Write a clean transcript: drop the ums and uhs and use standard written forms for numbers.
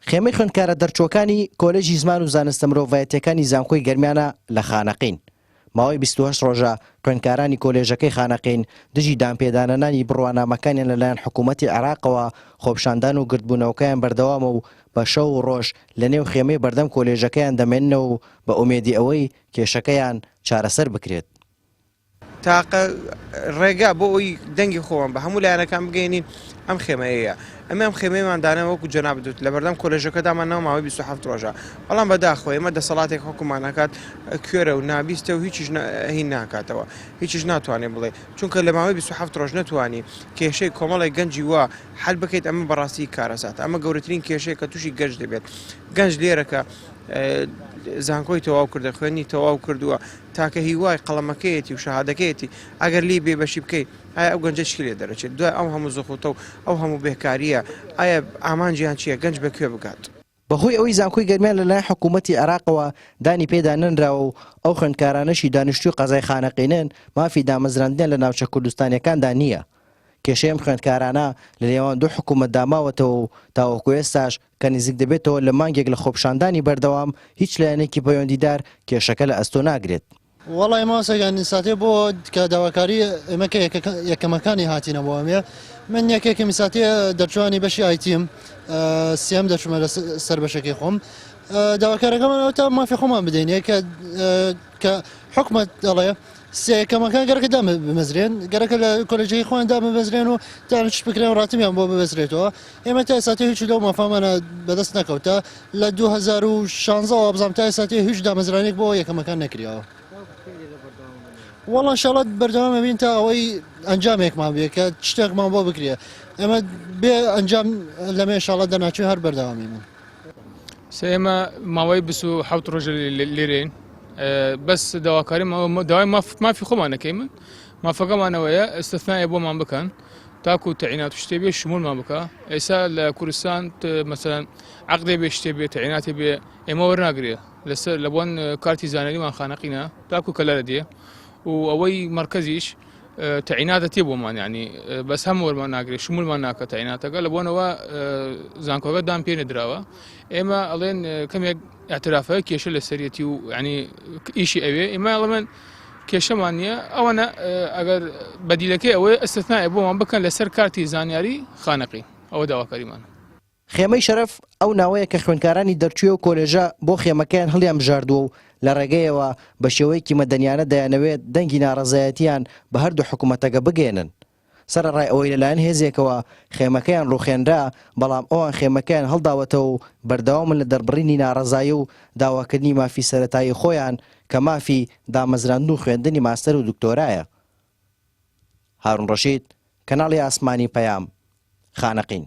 خێمەی خوێندکارە دەرچووەکانی کۆلێژی زمان و زانستە مرۆڤایەتیەکانی زانکۆی گەرمیانە لە خانەقین. ماوەی 28 ڕۆژە خوێندکارانی کۆلێژەکەی خانەقین دژی دامپێدانەنانی بڕوانامەکانیان لەلایەن حکوومەتی عێراقەوە خۆپشاندان و گردبوونەوەکەیان بەردەوامە و بە شەو و ڕۆژ لە نێو خێمەی بەردەم کۆلێژەکەیان دەمێننەوە و بە ئومێدی ئەوەی کێشەکەیان چارەسەر بکرێت. تاقە ڕێگا بۆ ئەوی دەنگی خۆوان بە هەموو لایەنەکان بگەینین ئەم خێمەیەیە. ئەم خێمەیەماندانە وەکو جەناب دوت لە بەردەم کۆلێژەکەدامانەوە ماوەی 27 ڕۆژە. بەڵام بەداخۆ ئێمە دەسەڵاتێک حکومان ناکات کوێرە و نابیستە و هیچیش هین ناکاتەوە، هیچیش ناتوانێت بڵێ، چونکە لە ماوەی 27 ڕۆژ نەتوانی کێشەی کۆمەڵی گەنجی وە حل بکەیت. ئەمە بەڕاستی کارەسات، ئەمە گەورەترین کێشەیە کە تووشی گەنج دەبێت. گەنج لێرەکە زانکۆی تەواو کردە، خوێنی تەواو کردووە، تاکە هیوای قەڵەمەکەیەتی و شەهادەکەیەتی ئەگەر لی بێبەشی بکەیت ئایا ئەو گەنجە چی لێ دەرەچێت؟ دوای ئەو هەموو زەخوتە و ئەو هەموو بێکاریە ئایا ئامانجیان چییە گەنج بەکوێ بکات؟ بەهۆی ئەوەی زانکۆی گەرمیان لەلایەن حکوومەتی عێراقەوە دانی پێدا نەنراوە و ئەو خوێندکارانەشی دانیشتووی قەزای خانەقینن مافی دامەزراندنیان لە ناوچە کوردستانیەکاندا نییە. کێشەی ئەم خوێندکارانە لە نێوان دوو حکوومەت داماوەتەوە و تاوەکو ئێستاش کە نزیک دەبێتەوە لە مانگێک لە خۆپشاندانی بەردەوام هیچ لایەنێکی پەیوەندیدار کێشەکە لە ئەستۆ ناگرێت. وەڵی ماسەگەانی ساتێ بۆ کە داواکاری ئێمەکە یەکەمەکانی هاتیینە بۆ ئەمێ من یەکێکی میساتێ دەرچوانی بەشی ئایتیم سێم دەچمە لە سەر بەشەکەی خۆم داواکارەکەمان تا مافی خۆمان بدەین کە حکومەت دەڵێ سێکەمەکان گەرەکە دامەبمەزرێن گەرەکە لە کۆلێجی خۆیان دامەبەزرێن و دانش بکرێن و ڕاتمیان بۆ ببەزرێتەوە. ئێمە تا ئێساتی هیچ لەو مافامانە بەدەست نەکەوتە لە 2016 بزانام تا ئێساتی هیچ دامەزرانێک بۆ یەکەمەکان نەکریەوە. وەڵام ئینشاڵڵا بەردەوام بین تا ئەوەی ئەنجامێکمان بێ کە شتێکمان بۆ بکرێ. ئێمە بێ ئەنجام لەمێ ئینشاڵڵا دەناچوی هەر بەردەوامی من. ئێمە ماوەی 27 ڕۆژ لێرەین بەس داواکاری داوای مافی خۆمان نەکەی من مافەکەمانەوەیە ئەستەثنایە بۆمان بکەن تاکو تەعینات شتێ بێ شمولمان بکە. ئێستا لە کوردستان مەسەلەن عەقدێ بێ شتێ بێ تەعیناتی بێ ئێمە وەرناگرێ لەسەر لە بۆن کارتی زانەریمان خانەقینە تاکو کە لەرە دێ و ئەوەی مرکزیش تەعیناتە تێ بۆمان یعنی بەس هەموو وەرمان ناگرێت شمولمان ناکە تەعیناتەکە لە بۆنەوە زانکۆکە دام پێ نەدراوە. ئێمە ئەڵێن کەمێک اعترافەیە کێشە لە سەرەتی و ینی ئیشی ئەوێ ئێمە ئەڵەمەن کێشەمان نییە ئەوەنە ئەگەر بەدیلەکەی ئەوەیە ئەستەثنایە بۆمان بکەن لەسەر کارتی زانیاری خانەقی ئەوە داواکاریمانە. خێمەی شەرەف ئەو ناوەیە کە خوێندکارانی دەرچووی و کۆلێژە بۆ خێمەکەیان هەڵیان بژاردووە و لە ڕێگەیەوە بە شێوەیەکی مەدەنیانە دەیانەوێت دەنگی ناڕەزایەتیان بە هەردوو حکوومەتەکە بگێنن. سەرڕای ئەوەی لەلایەن هێزێکەوە خێمەکەیان ڕوخێنرا بەڵام ئەوان خێمەکەیان هەڵداوەتەوە و بەردەوامن لە دەربڕینی ناڕەزایی و داواکردنی مافی سەرەتایی خۆیان کە مافی دامەزراندن و خوێندنی ماستەر و دکتۆرایە. هارون ڕەشید، کەناڵی ئاسمانی پەیام، خانەقین.